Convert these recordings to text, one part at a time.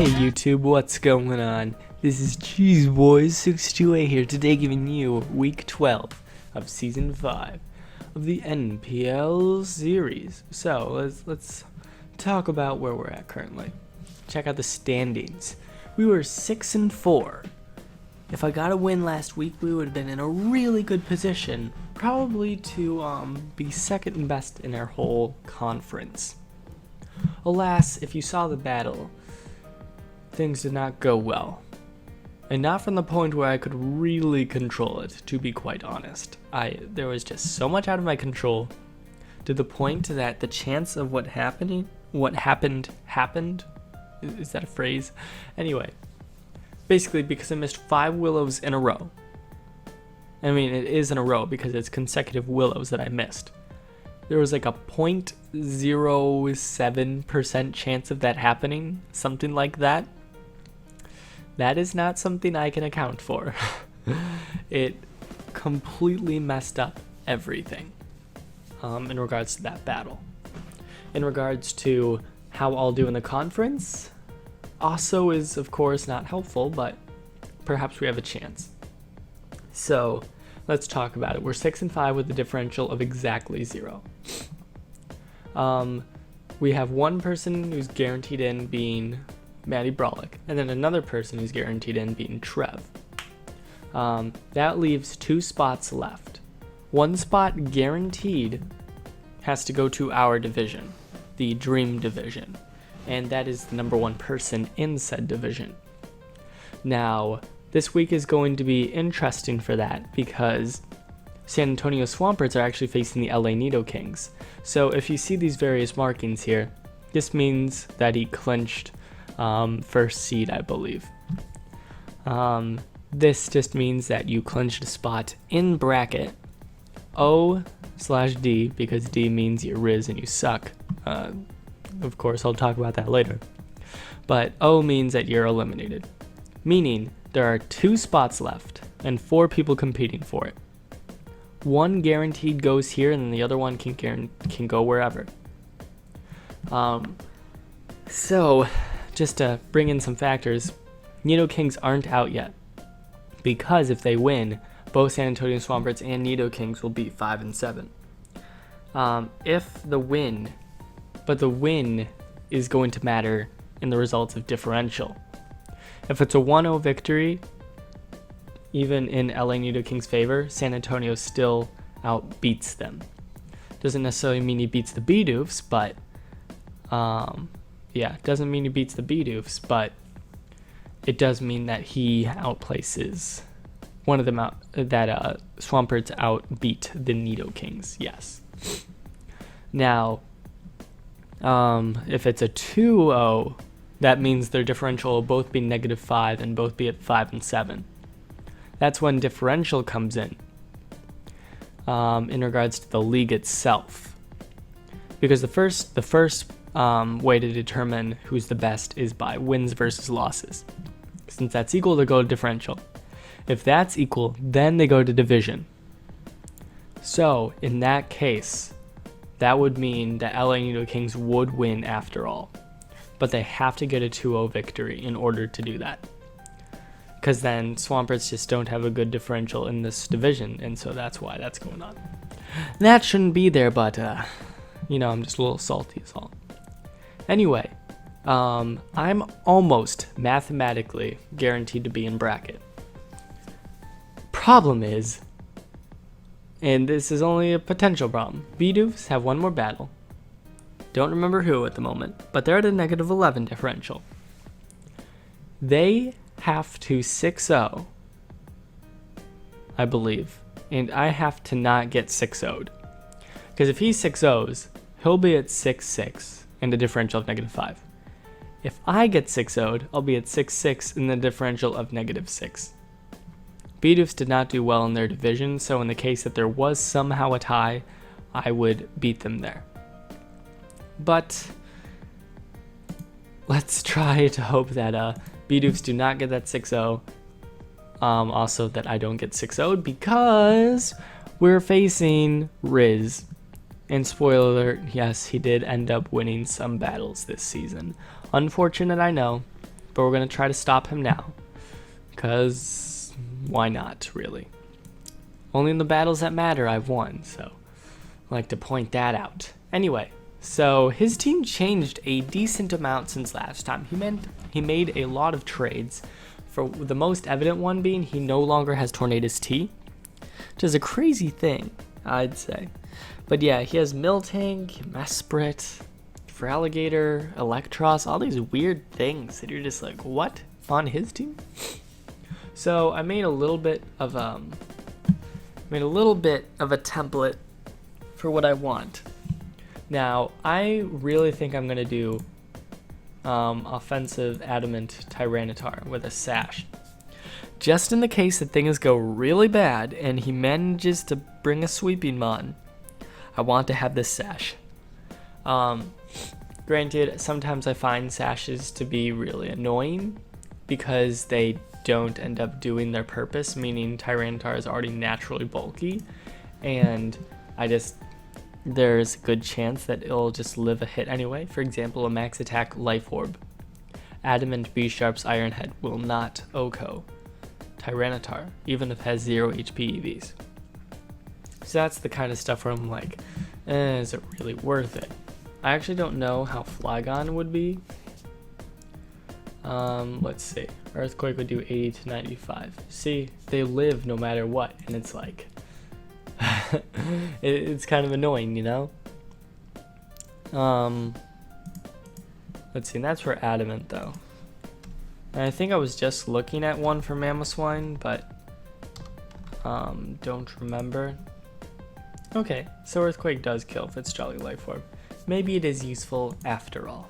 Hey YouTube, what's going on? This is CheeseBoys628 here today, giving you week 12 of season 5 of the NPL series. So let's talk about where we're at currently. Check out the standings. We were 6-4. If I got a win last week, we would have been in a really good position, probably to be second best in our whole conference. Alas, if you saw the battle, things did not go well. And not from the point where I could really control it, to be quite honest. There was just so much out of my control, to the point that the chance of what happened. Is that a phrase? Anyway, basically because I missed 5 willows in a row. I mean, it is in a row because it's consecutive willows that I missed. There was like a 0.07% chance of that happening, something like that. That is not something I can account for. It completely messed up everything in regards to that battle. In regards to how I'll do in the conference, also is of course not helpful, but perhaps we have a chance. So let's talk about it. We're 6-5 with a differential of exactly 0. We have one person who's guaranteed in being Maddie Brolick, and then another person who's guaranteed in being Trev. That leaves 2 spots left. One spot guaranteed has to go to our division, the Dream Division, and that is the number 1 person in said division. Now, this week is going to be interesting for that because San Antonio Swamperts are actually facing the LA Nidokings. So if you see these various markings here, this means that he clinched first seed, I believe. This just means that you clinched a spot in bracket O/D, because D means you're Riz and you suck. Of course, I'll talk about that later. But O means that you're eliminated, meaning there are 2 spots left and 4 people competing for it. One guaranteed goes here, and then the other one can go wherever. So, just to bring in some factors, Nidokings aren't out yet, because if they win, both San Antonio Swamperts and Nidokings will be 5-7. The win is going to matter in the results of differential. If it's a 1-0 victory, even in LA Nidokings' favor, San Antonio still outbeats them. Doesn't necessarily mean he beats the B-Doofs, but doesn't mean he beats the B-Doofs, but it does mean that he outplaces one of them Swamperts outbeat the Nidokings, yes. Now, if it's a 2-0, that means their differential will both be -5 and both be at 5-7. That's when differential comes in regards to the league itself. Because the first way to determine who's the best is by wins versus losses. Since that's equal, they go to differential. If that's equal, then they go to division. So, in that case, that would mean that LA Nidokings would win after all. But they have to get a 2-0 victory in order to do that. Because then Swamperts just don't have a good differential in this division, and so that's why that's going on. That shouldn't be there, but, I'm just a little salty as all. Anyway, I'm almost mathematically guaranteed to be in bracket. Problem is, and this is only a potential problem, B-Doofs have one more battle. Don't remember who at the moment, but they're at a -11 differential. They have to 6-0, I believe, and I have to not get 6-0'd. Because if he 6-0s, he'll be at 6-6 and a differential of -5. If I get 6-0'd, I'll be at 6-6 in the differential of -6. B-Doofs did not do well in their division, so in the case that there was somehow a tie, I would beat them there. But let's try to hope that B-Doofs do not get that 6-0. Also that I don't get 6-0'd because we're facing Riz. And spoiler alert, yes, he did end up winning some battles this season. Unfortunate, I know, but we're going to try to stop him now. Because why not, really? Only in the battles that matter I've won, so I like to point that out. Anyway, so his team changed a decent amount since last time. He made a lot of trades, for the most evident one being he no longer has Tornadus T, which is a crazy thing, I'd say. But yeah, he has Miltank, Mesprit, Feraligatr, Electros, all these weird things that you're just like, what? On his team? So I made a little bit of a template for what I want. Now, I really think I'm gonna do offensive Adamant Tyranitar with a Sash. Just in the case that things go really bad and he manages to bring a Sweeping Mon, I want to have this Sash. Granted, sometimes I find Sashes to be really annoying because they don't end up doing their purpose, meaning Tyranitar is already naturally bulky, and there's a good chance that it'll just live a hit anyway. For example, a max attack Life Orb. Adamant B-Sharp's Iron Head will not OHKO Tyranitar, even if it has 0 HP EVs. So that's the kind of stuff where I'm like, is it really worth it? I actually don't know how Flygon would be. Let's see. Earthquake would do 80 to 95. See, they live no matter what, and it's like, it's kind of annoying, you know? Let's see, and that's for Adamant, though. And I think I was just looking at one for Mamoswine, but don't remember. Okay, so Earthquake does kill if it's Jolly Life Orb. Maybe it is useful after all.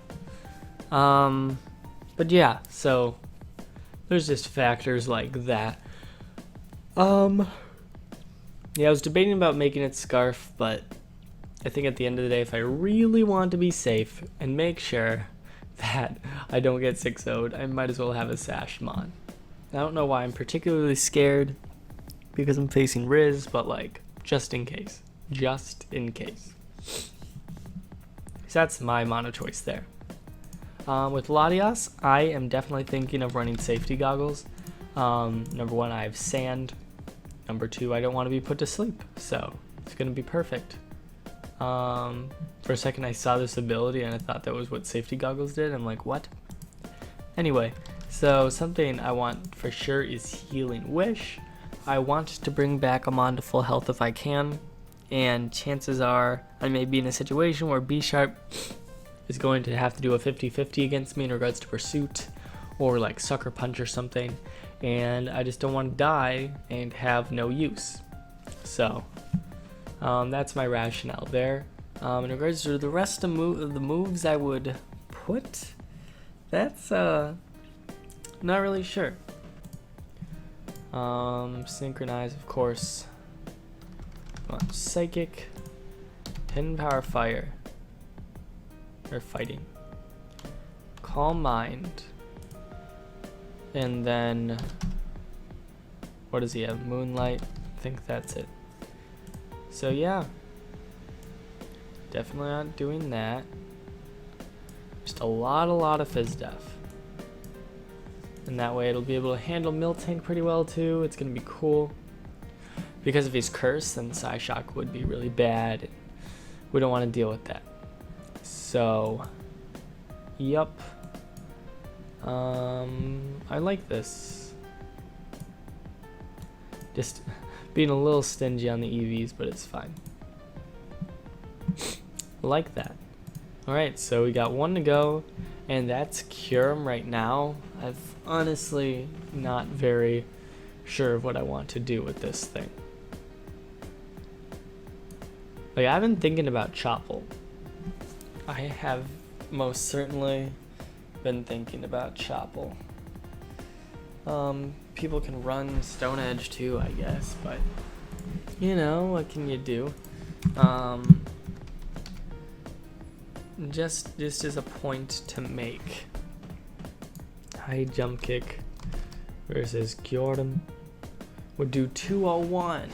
But yeah, so there's just factors like that. Yeah, I was debating about making it Scarf, but I think at the end of the day, if I really want to be safe and make sure that I don't get 6-0'd, I might as well have a Sash Mon. I don't know why I'm particularly scared, because I'm facing Riz, but like, just in case. Just in case. So that's my mono choice there. With Latias, I am definitely thinking of running safety goggles. Number one, I have sand. Number two, I don't want to be put to sleep, so it's going to be perfect. For a second, I saw this ability and I thought that was what safety goggles did. I'm like, what? Anyway, so something I want for sure is Healing Wish. I want to bring back Amon to full health if I can, and chances are I may be in a situation where B-Sharp is going to have to do a 50-50 against me in regards to Pursuit or like Sucker Punch or something, and I just don't want to die and have no use. So that's my rationale there. In regards to the rest of the moves I would put, that's not really sure. Synchronize, of course. Psychic, Hidden Power Fire, or Fighting, Calm Mind, and then what does he have? Moonlight. I think that's it. So yeah, definitely not doing that. Just a lot of Fizz Def, and that way it'll be able to handle Miltank pretty well too. It's gonna be cool. Because if he's cursed, then Psyshock would be really bad, and we don't want to deal with that. So, yup. I like this. Just being a little stingy on the EVs, but it's fine. Like that. Alright, so we got one to go, and that's Kyurem right now. I've honestly not very sure of what I want to do with this thing. Like, I've been thinking about Chople. I have most certainly been thinking about Chople. People can run Stone Edge too, I guess, but you know, what can you do? Just as a point to make. High jump kick versus Kyurem would do 201.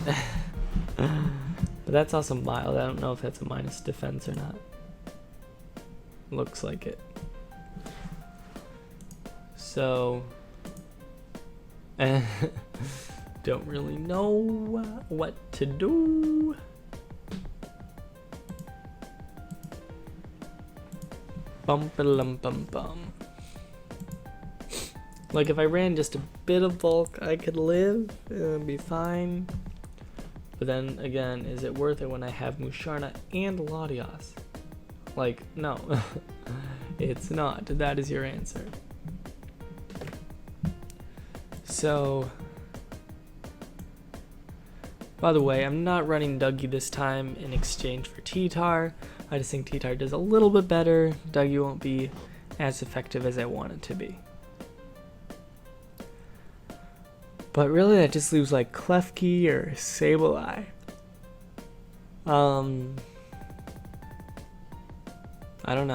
But that's also mild. I don't know if that's a minus defense or not. Looks like it. So, don't really know what to do. Bum. Like, if I ran just a bit of bulk, I could live. It would be fine. But then again, is it worth it when I have Musharna and Latias? Like, no. It's not. That is your answer. So, by the way, I'm not running Dougie this time in exchange for T-Tar. I just think T-Tar does a little bit better. Dougie won't be as effective as I want it to be. But really, that just leaves like Klefki or Sableye. I don't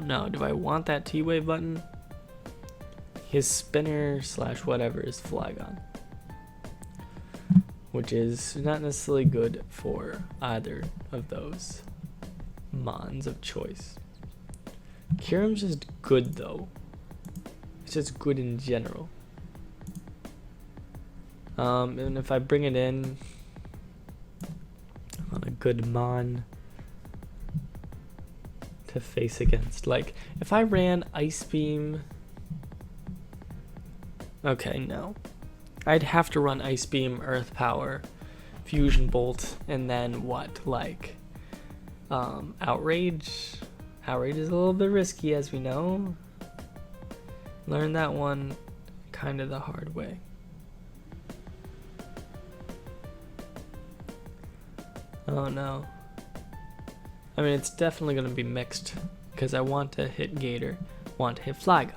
know. Do I want that T-Wave button? His spinner / whatever is Flygon, which is not necessarily good for either of those mons of choice. Kyurem's just good though. It's just good in general. And if I bring it in on a good mon to face against, like if I ran Ice Beam, okay, no. I'd have to run Ice Beam, Earth Power, Fusion Bolt, and then what? Like, Outrage? Outrage is a little bit risky, as we know. Learned that one kind of the hard way. Oh no. I mean, it's definitely going to be mixed, because I want to hit Gator, want to hit Flygon,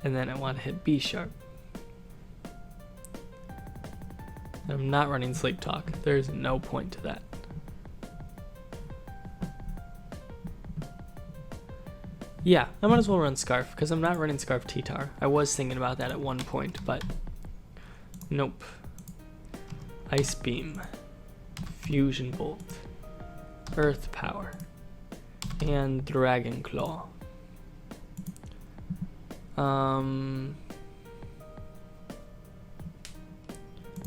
and then I want to hit B-Sharp. I'm not running Sleep Talk. There's no point to that. Yeah, I might as well run Scarf, because I'm not running Scarf T-Tar. I was thinking about that at one point, but nope. Ice Beam, Fusion Bolt, Earth Power, and Dragon Claw.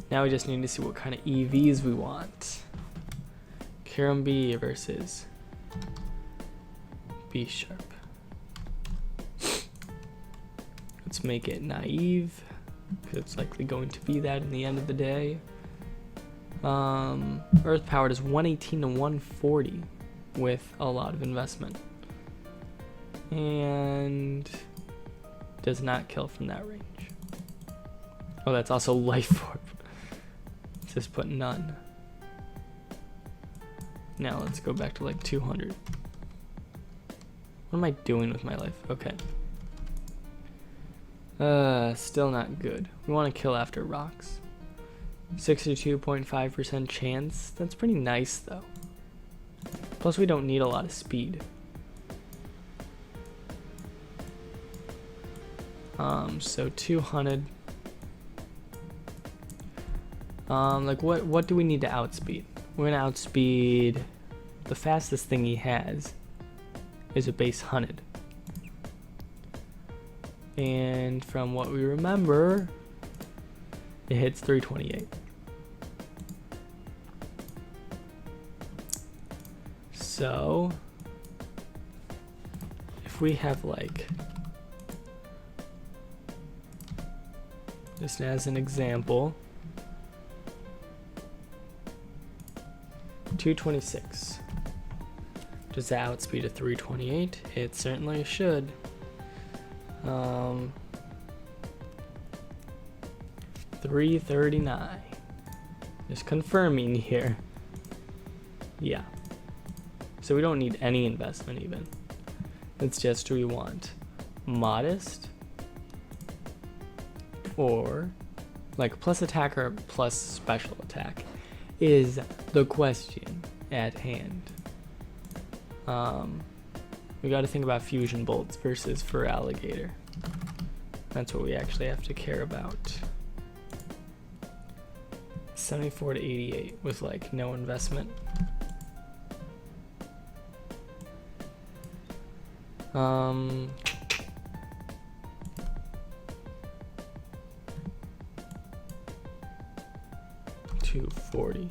Now we just need to see what kind of EVs we want. Kyurem B versus B-Sharp. Let's make it naive, because it's likely going to be that in the end of the day. Earth Powered is 118 to 140 with a lot of investment. And does not kill from that range. Oh, that's also Life Orb. Just put none. Now let's go back to like 200. What am I doing with my life? Okay. Still not good. We want to kill after rocks. 62.5% chance. That's pretty nice though. Plus we don't need a lot of speed. So 200. Like what do we need to outspeed? We're gonna outspeed the fastest thing he has is a base 100. And from what we remember, it hits 328. So if we have like, just as an example, 226. Does that outspeed a 328? It certainly should. 339. Just confirming here. Yeah. So we don't need any investment even. It's just, do we want modest or like plus attack or plus special attack is the question at hand. We got to think about fusion bolts versus for alligator. That's what we actually have to care about. 74 to 88 with like no investment. Um, 240.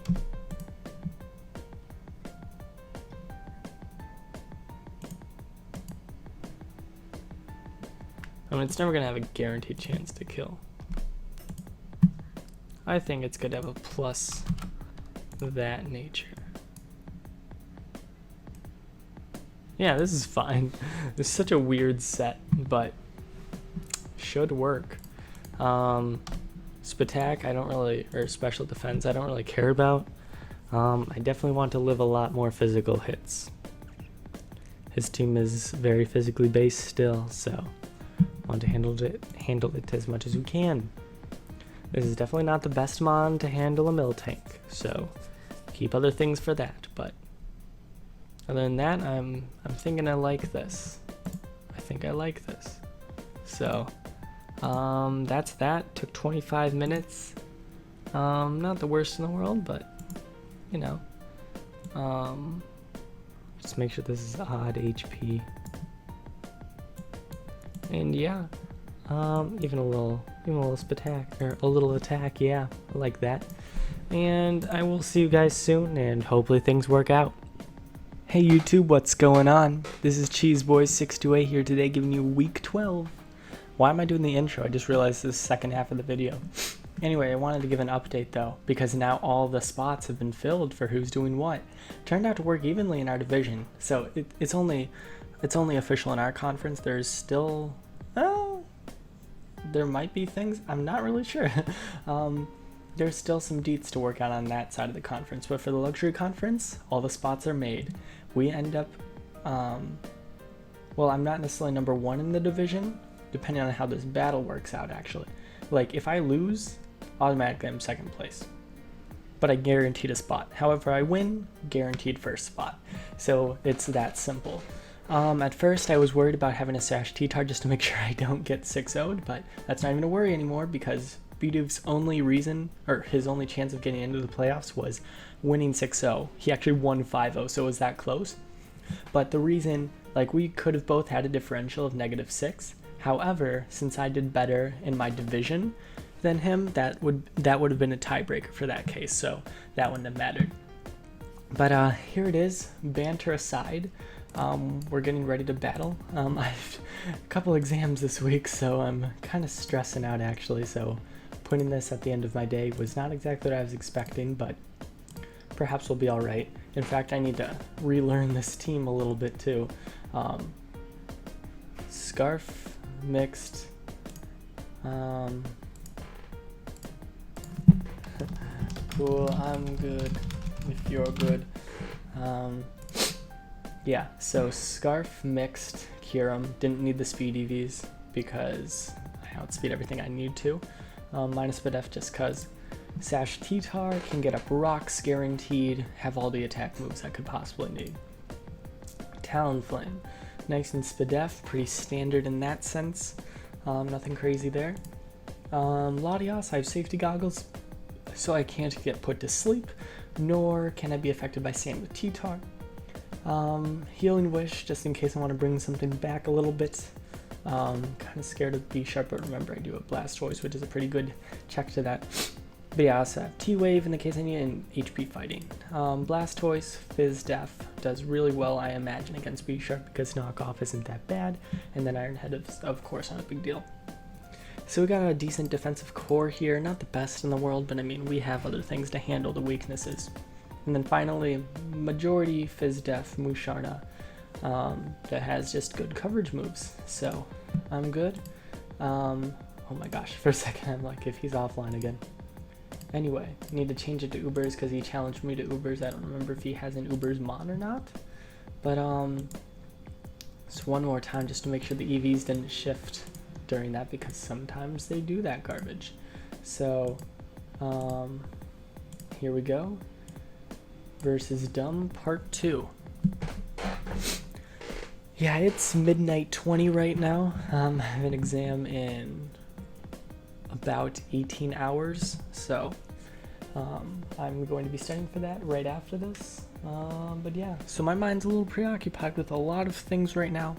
I mean, it's never gonna have a guaranteed chance to kill. I think it's gonna have a plus that nature. Yeah, this is fine. It's such a weird set, but should work. Spatak, I don't really, or special defense, I don't really care about. I definitely want to live a lot more physical hits. His team is very physically based still, so I want to handle it as much as we can. This is definitely not the best mon to handle a mill tank, so keep other things for that. But other than that, I'm thinking I like this. I think I like this. So that's that. Took 25 minutes. Not the worst in the world, but you know. Just make sure this is odd HP. And yeah, even a little spatak, or a little attack, yeah, I like that. And I will see you guys soon, and hopefully things work out. Hey YouTube, what's going on? This is CheeseBoys628 here today, giving you week 12. Why am I doing the intro? I just realized this is the second half of the video. Anyway, I wanted to give an update though, because now all the spots have been filled for who's doing what. Turned out to work evenly in our division, so it's only official in our conference. There's still, there might be things, I'm not really sure. There's still some deets to work out on that side of the conference, but for the luxury conference, all the spots are made. We end up, well, I'm not necessarily number one in the division, depending on how this battle works out actually. Like if I lose, automatically I'm second place, but I guaranteed a spot. However, I win, guaranteed first spot. So it's that simple. At first I was worried about having a Sash T-Tar just to make sure I don't get 6-0'd, but that's not even a worry anymore because Biduv's only reason, or his only chance of getting into the playoffs was winning 6-0. He actually won 5-0, so it was that close. But the reason, like, we could have both had a differential of -6. However, since I did better in my division than him, that would have been a tiebreaker for that case, so that wouldn't have mattered. But here it is, banter aside. We're getting ready to battle. I have a couple exams this week, so I'm kind of stressing out actually, so putting this at the end of my day was not exactly what I was expecting, but perhaps we'll be alright. In fact, I need to relearn this team a little bit too. Scarf, mixed, cool, I'm good if you're good. Yeah, so Scarf, mixed, Kyurem, didn't need the speed EVs because I outspeed everything I need to. Minus Videf just cause Sash T-Tar can get up rocks guaranteed, have all the attack moves I could possibly need. Talonflame, nice and Spadef, pretty standard in that sense, nothing crazy there. Latios, I have safety goggles, so I can't get put to sleep, nor can I be affected by sand with T-Tar. Healing Wish, just in case I want to bring something back a little bit. Kind of scared of B-Sharp, but remember I do have Blastoise, which is a pretty good check to that. But yeah, I also have T-Wave in the case I need it, and HP fighting. Blastoise, Fizz Def does really well, I imagine, against B-Sharp because knockoff isn't that bad, and then Iron Head is, of course, not a big deal. So we got a decent defensive core here, not the best in the world, but I mean, we have other things to handle the weaknesses. And then finally, majority Fizz Def Musharna that has just good coverage moves. So I'm good. Oh my gosh, for a second I'm like, if he's offline again. Anyway, need to change it to Ubers because he challenged me to Ubers. I don't remember if he has an Ubers mon or not. But just one more time just to make sure the EVs didn't shift during that because sometimes they do that garbage. So here we go. Versus Dumb Part 2. Yeah, it's midnight 20 right now. I have an exam in about 18 hours, so I'm going to be studying for that right after this. But yeah, so my mind's a little preoccupied with a lot of things right now.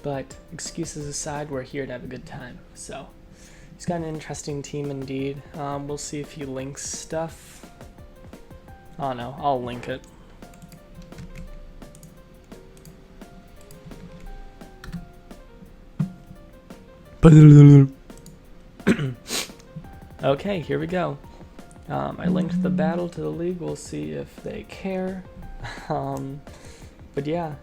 But excuses aside, we're here to have a good time. So he's got an interesting team indeed. We'll see if he links stuff. Oh no, I'll link it. Okay, here we go. I linked the battle to the league. We'll see if they care. But yeah,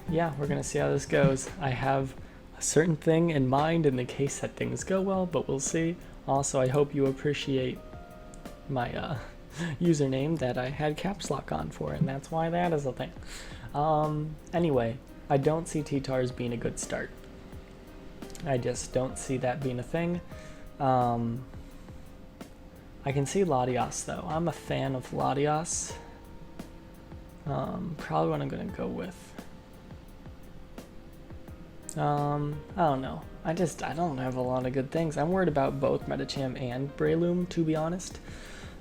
yeah, we're gonna see how this goes. I have a certain thing in mind in the case that things go well, but we'll see. Also, I hope you appreciate my username that I had caps lock on for, and that's why that is a thing. Anyway, I don't see T-Tars being a good start. I just don't see that being a thing. I can see Latios though. I'm a fan of Latios. Probably what I'm gonna go with. I don't know. I don't have a lot of good things. I'm worried about both Medicham and Breloom, to be honest.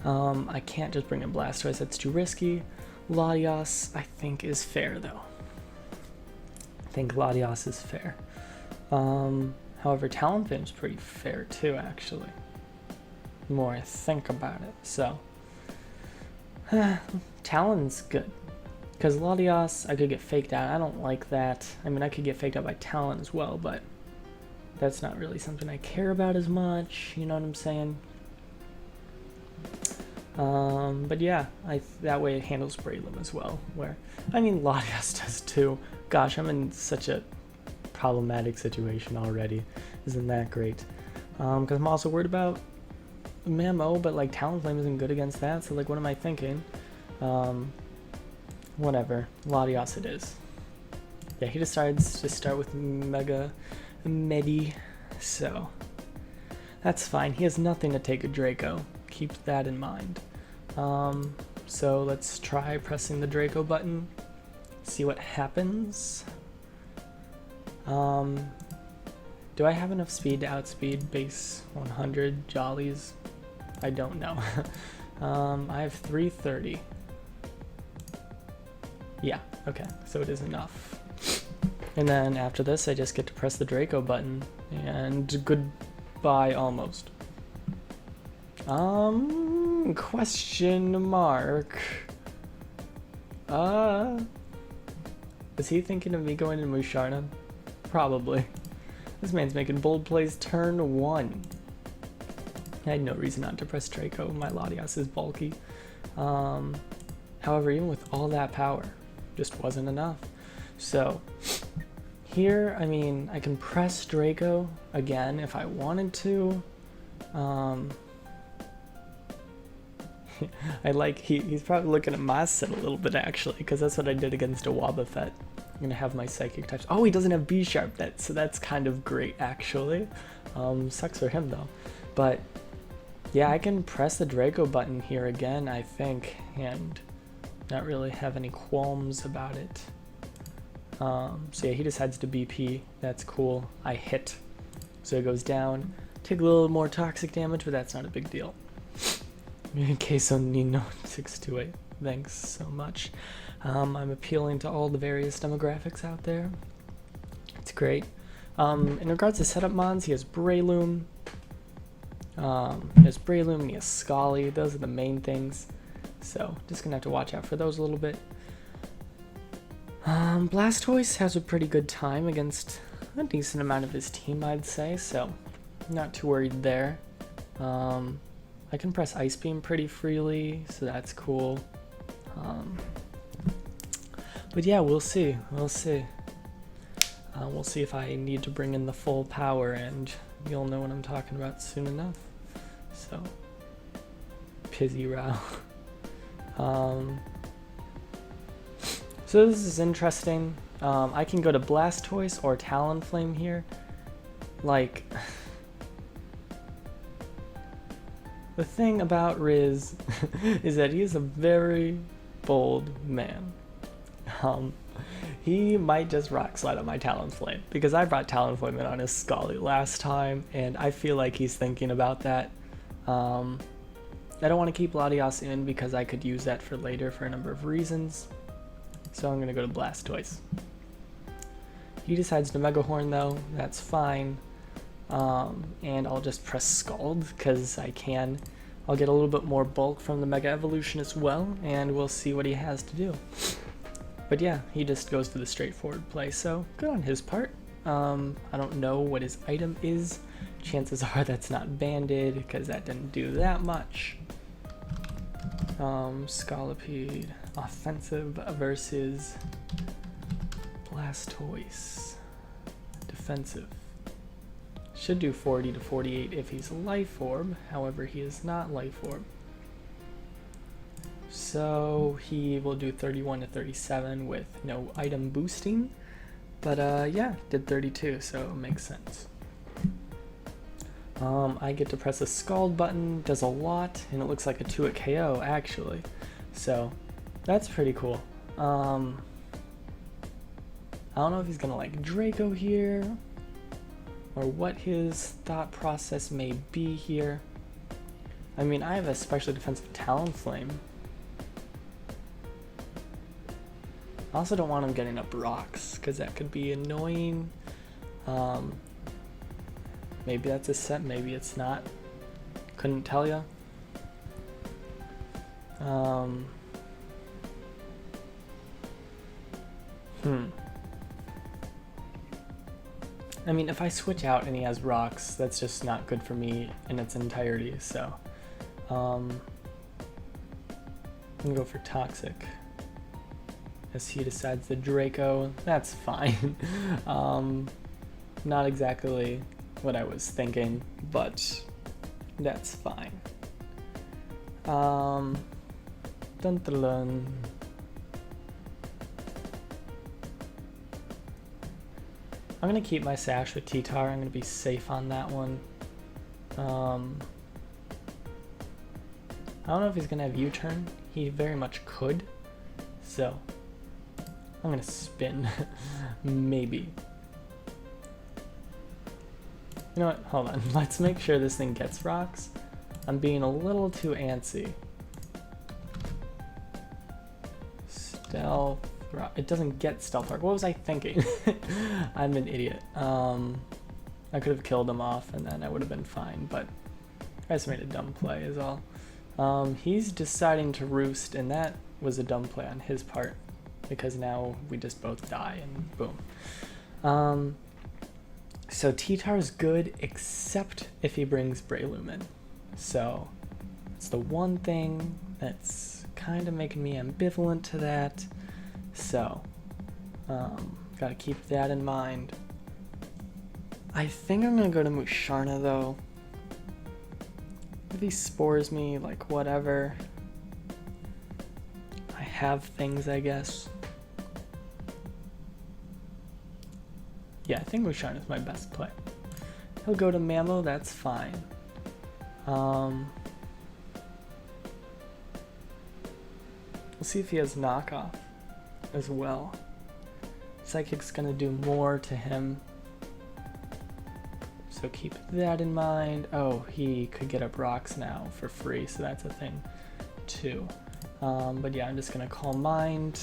I can't just bring in Blastoise, that's too risky. Latios, I think, is fair though. I think Latios is fair. However, Talonflame's pretty fair too, actually. The more I think about it. So, Talon's good. Because Latios, I could get faked out. I don't like that. I mean, I could get faked out by Talon as well, but that's not really something I care about as much. You know what I'm saying? But yeah, that way it handles Breloom as well. Where, I mean, Latios does too. Gosh, I'm in such a problematic situation already. Isn't that great? Because I'm also worried about Mamo, but like Talonflame isn't good against that, so like what am I thinking? Whatever, Latios it is. Yeah, he decides to start with Mega Medi, so that's fine. He has nothing to take a Draco. Keep that in mind. So let's try pressing the Draco button, see what happens. Do I have enough speed to outspeed base 100 Jollies? I don't know. I have 330. Yeah, okay, so it is enough. And then after this, I just get to press the Draco button, and goodbye almost. Question mark. Is he thinking of me going to Musharna? Probably. This man's making bold plays turn 1. I had no reason not to press Draco. My Latios is bulky. However, even with all that power, just wasn't enough. So here, I mean, I can press Draco again if I wanted to. He's probably looking at my set a little bit actually, because that's what I did against a Wobbuffet. I'm gonna have my psychic types. Oh, he doesn't have B sharp, so that's kind of great actually. Sucks for him though. But yeah, I can press the Draco button here again, I think, and not really have any qualms about it. So yeah, he decides to BP. That's cool. I hit, so it goes down. Take a little more toxic damage, but that's not a big deal. Queso Nino 628. Thanks so much. I'm appealing to all the various demographics out there. It's great. In regards to setup mons, he has Breloom. He has Breloom and he has Scully. Those are the main things. So just gonna have to watch out for those a little bit. Blastoise has a pretty good time against a decent amount of his team, I'd say. So not too worried there. I can press Ice Beam pretty freely, so that's cool. But yeah, we'll see. We'll see. We'll see if I need to bring in the full power, and you'll know what I'm talking about soon enough. So, Pizzy Row. So this is interesting. I can go to Blastoise or Talonflame here. Like, the thing about Riz is that he is a very bold man. He might just rock slide on my Talonflame, because I brought Talonflame in on his Scully last time, and I feel like he's thinking about that. I don't want to keep Latios in because I could use that for later for a number of reasons. So I'm gonna go to Blastoise. He decides to Mega Horn though, that's fine. And I'll just press Scald, because I can. I'll get a little bit more bulk from the Mega Evolution as well, and we'll see what he has to do. But yeah, he just goes to the straightforward play, so good on his part. I don't know what his item is. Chances are that's not banded, because that didn't do that much. Scolipede, offensive versus Blastoise. Defensive. Should do 40 to 48 if he's Life Orb, however he is not Life Orb. So he will do 31 to 37 with no item boosting, but yeah, did 32, so it makes sense. I get to press a Scald button, does a lot, and it looks like a 2-hit KO actually, so that's pretty cool. I don't know if he's gonna like Draco here, or what his thought process may be here. I mean, I have a specially defensive Talonflame. I also don't want him getting up rocks, because that could be annoying. Maybe that's a set, maybe it's not. Couldn't tell ya. I mean, if I switch out and he has rocks, that's just not good for me in its entirety, so I'm gonna go for Toxic. As he decides the Draco, that's fine. Not exactly what I was thinking, but that's fine. Dun dun dun. I'm gonna keep my Sash with T-Tar. I'm gonna be safe on that one. I don't know if he's gonna have U-turn. He very much could. So I'm gonna spin. Maybe. You know what? Hold on. Let's make sure this thing gets rocks. I'm being a little too antsy. Stealth. It doesn't get Stealth Rock. What was I thinking? I'm an idiot. I could have killed him off and then I would have been fine, but I just made a dumb play is all. He's deciding to roost, and that was a dumb play on his part, because now we just both die and boom. So T-Tar's good, except if he brings Breloom. So it's the one thing that's kind of making me ambivalent to that. So, gotta keep that in mind. I think I'm gonna go to Musharna though. If he spores me, like whatever. I have things, I guess. Yeah, I think Musharna is my best play. He'll go to Mammo, that's fine. We'll see if he has knockoff as well. Psychic's gonna do more to him, so keep that in mind. Oh, he could get up rocks now for free, so that's a thing too. But yeah, I'm just gonna call Mind,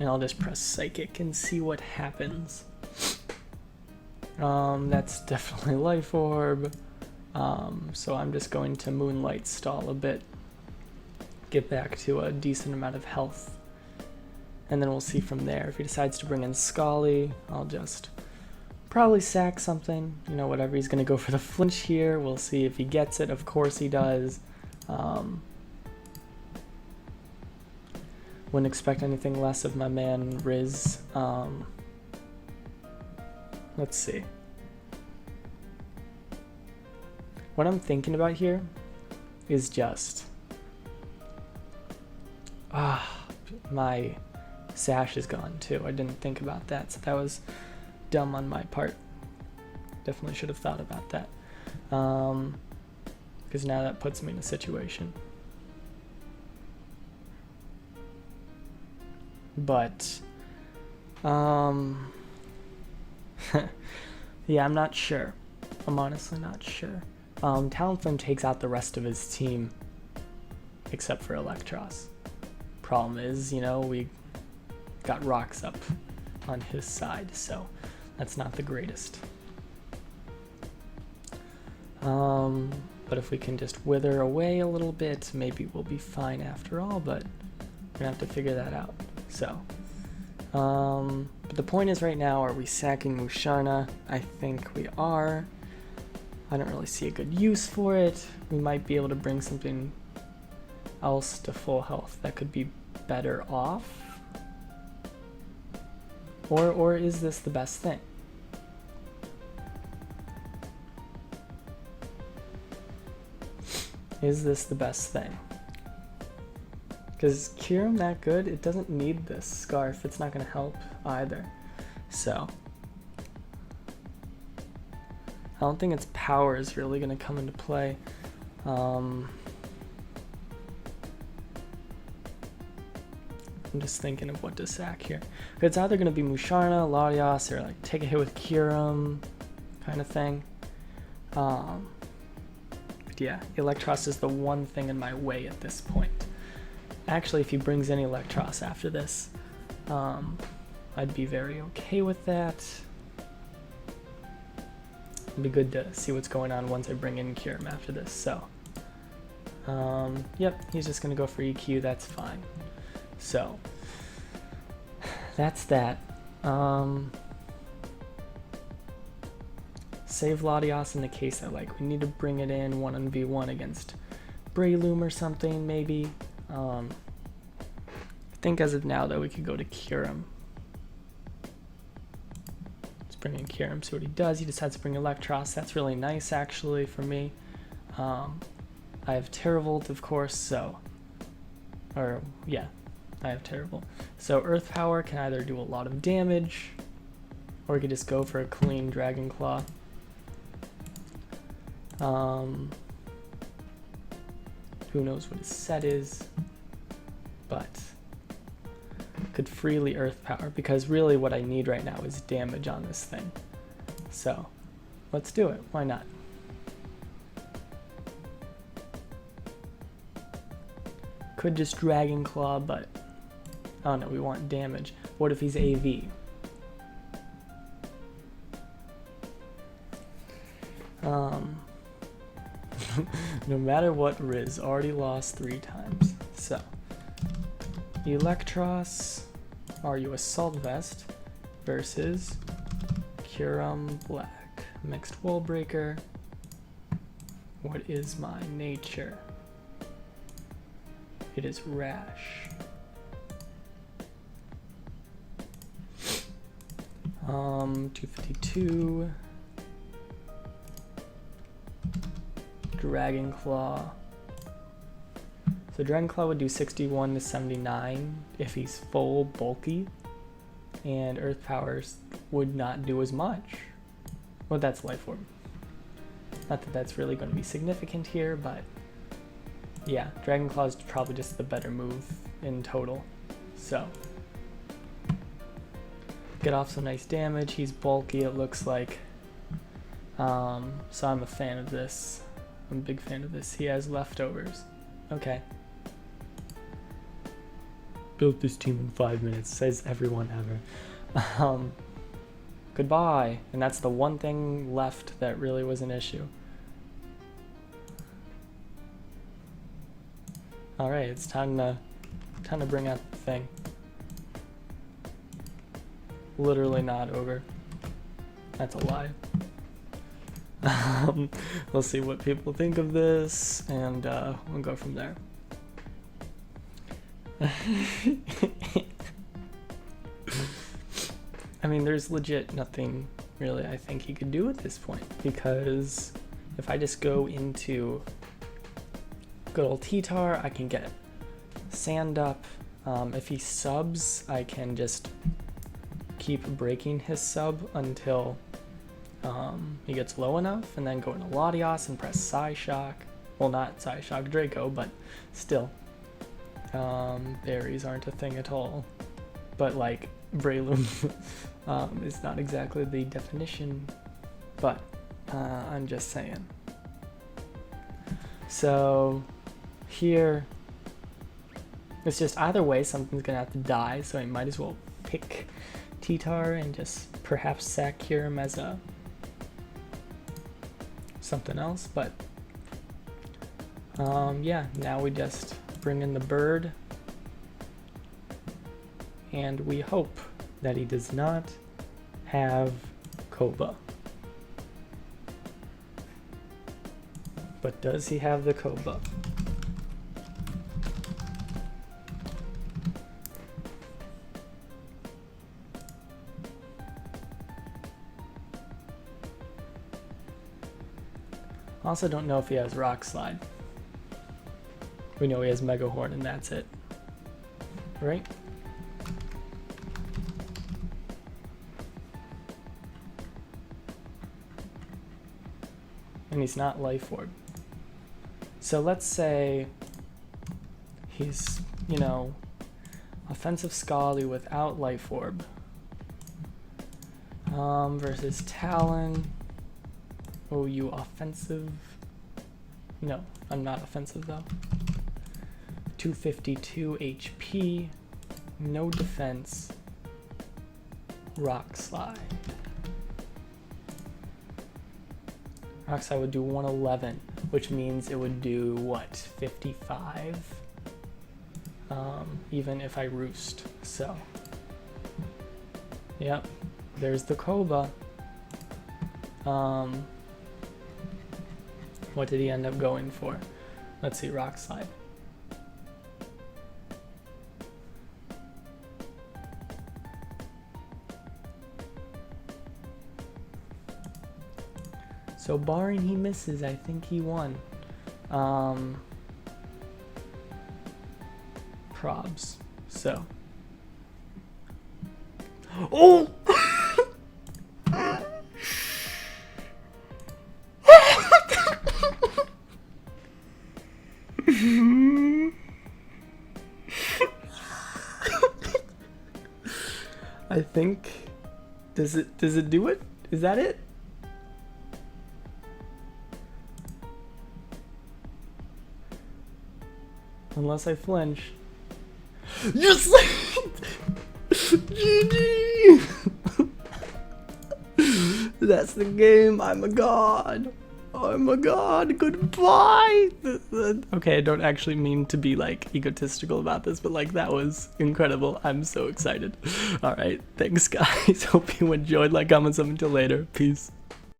and I'll just press Psychic and see what happens. That's definitely Life Orb. So I'm just going to Moonlight stall a bit, get back to a decent amount of health, and then we'll see from there. If he decides to bring in Scully, I'll just probably sack something, you know, whatever. He's gonna go for the flinch here. We'll see if he gets it. Of course he does. Wouldn't expect anything less of my man Riz. Let's see. What I'm thinking about here is just, my Sash is gone too. I didn't think about that, so that was dumb on my part. Definitely should have thought about that. Because now that puts me in a situation. But, yeah, I'm not sure. I'm honestly not sure. Talonflame takes out the rest of his team. except for Electros. Problem is, you know, we got rocks up on his side, so that's not the greatest. But if we can just wither away a little bit, maybe we'll be fine after all, but we're gonna have to figure that out. So, but the point is right now, are we sacking Musharna? I think we are. I don't really see a good use for it. We might be able to bring something else to full health that could be better off. Or is this the best thing? Is this the best thing? Because Kyurem that good? It doesn't need this scarf. It's not going to help either. So I don't think its power is really going to come into play. I'm just thinking of what to sack here. It's either going to be Musharna, Latias, or like take a hit with Kyurem kind of thing. Yeah, Electros is the one thing in my way at this point. Actually, if he brings any Electros after this, I'd be very okay with that. It'd be good to see what's going on once I bring in Kyurem after this, so. Yep, he's just gonna go for EQ, that's fine. So, that's that. Save Latias in the case that like we need to bring it in 1v1 against Breloom or something maybe. I think as of now though we could go to Kyurem. Let's bring in Kyurem, see what he does. He decides to bring Electros. That's really nice actually for me. I have Terravolt of course, so I have Terravolt. So Earth Power can either do a lot of damage or we could just go for a clean Dragon Claw. Who knows what his set is, but could freely Earth Power because really what I need right now is damage on this thing. So let's do it, why not? Could just Dragon Claw, but oh no, we want damage. What if he's AV? No matter what, Riz already lost 3 times. So, Electros, are you Assault Vest versus Kyurem Black. Mixed Wall Breaker. What is my nature? It is Rash. 252. Dragon Claw. So Dragon Claw would do 61 to 79 if he's full bulky, and Earth Powers would not do as much. Well, that's Life Orb. Not that that's really going to be significant here, but yeah, Dragon Claw is probably just the better move in total. So get off some nice damage. He's bulky, it looks like. So I'm a fan of this. I'm a big fan of this. He has leftovers. Okay. Built this team in 5 minutes, says everyone ever. Goodbye. And that's the one thing left that really was an issue. Alright, it's time to bring out the thing. Literally not over. That's a lie. We'll see what people think of this, and we'll go from there. I mean, there's legit nothing really I think he could do at this point, because if I just go into good old T-Tar, I can get Sand Up. If he subs, I can just keep breaking his sub until he gets low enough, and then go into Latias and press Psyshock. Well, not Psyshock Draco, but still. Berries aren't a thing at all. But like, Breloom is not exactly the definition, but I'm just saying. So here, It's just either way, something's gonna have to die, so he might as well pick T-Tar and just perhaps sack Kyurem as a something else, but yeah, now we just bring in the bird and we hope that he does not have Koba. But does he have the Koba? Also don't know if he has Rock Slide. We know he has Mega Horn and that's it. Right? And he's not Life Orb. So let's say he's, you know, offensive Scally without Life Orb. Versus Talon. Oh, you offensive? No, I'm not offensive though. 252 HP, no defense, Rock Slide. Rock Slide would do 111, which means it would do what, 55? Even if I roost, so. Yep, there's the Koba. What did he end up going for? Let's see, Rock Slide. So barring he misses, I think he won. Probs. So. Oh! I think, does it do it? Is that it? Unless I flinch. Yes! GG! That's the game. I'm a god. I'm a god. Goodbye. Okay, I don't actually mean to be like egotistical about this, but like that was incredible. I'm so excited. All right, thanks guys. Hope you enjoyed. Like, comment, sub until later. Peace.